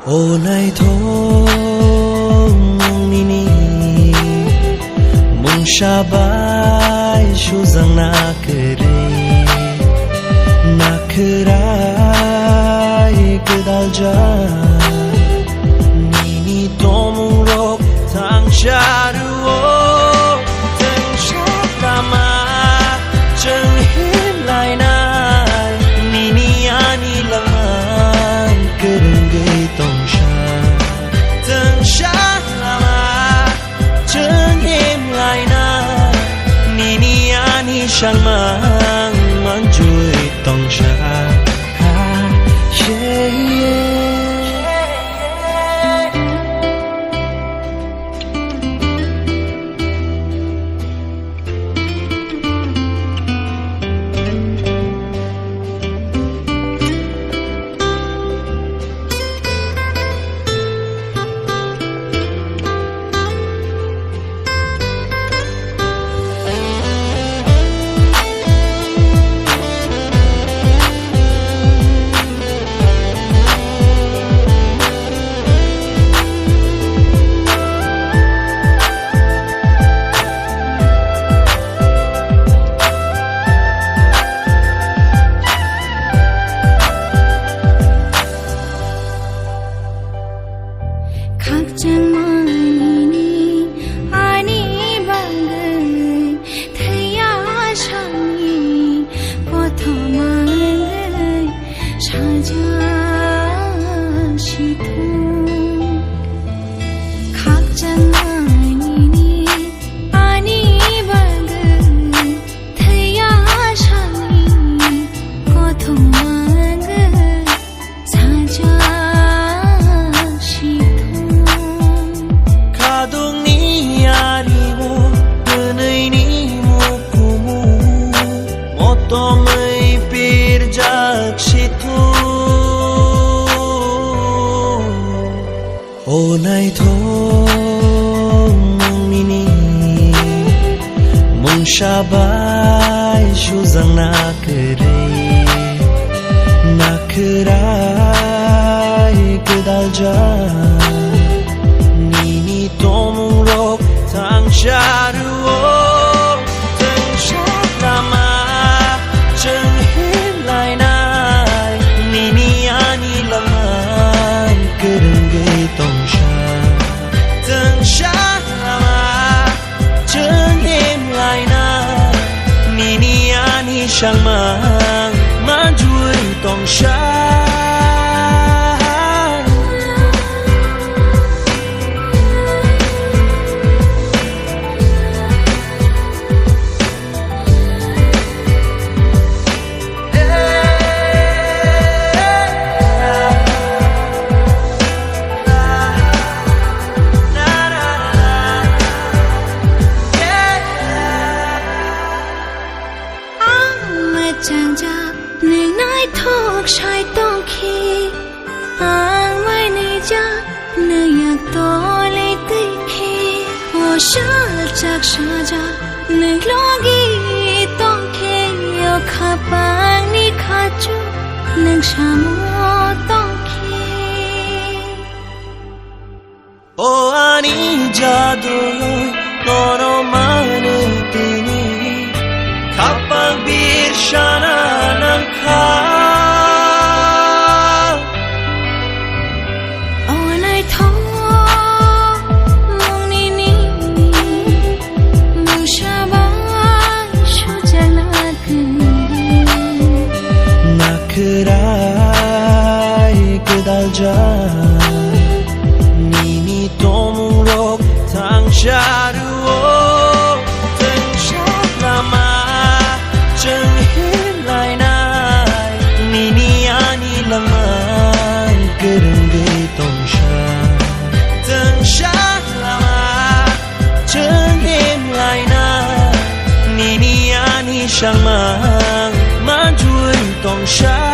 Ô này thôi nini mong shabai shu zang na krai kedal ja nini tomung rok thang sharu thang shat lama chang him lai nai nini ani lamang kereng gay tong sha thang shat lama chang him lai nai nini ani shang mang man chui tong sha Ô này thôi nini mong shabai shu zang na krai kedal ja nini tomung rok thang sharu thang shat lama chang him lai nai nini ani lamang kereng gay tong sha thang shat lama chang him lai nai nini ani shang mang man chui tong sha Saja nenglogi tongke yo khapang ni khachu neng samo tongke O ani jadu nono manu tini khapang bir shana nang kha nini tomung rok thang sharu thang shat lama chang him lai nai nini ani lamang kereng gay tong sha thang shat lama chang him lai nai nini ani shang mang man chui tong sha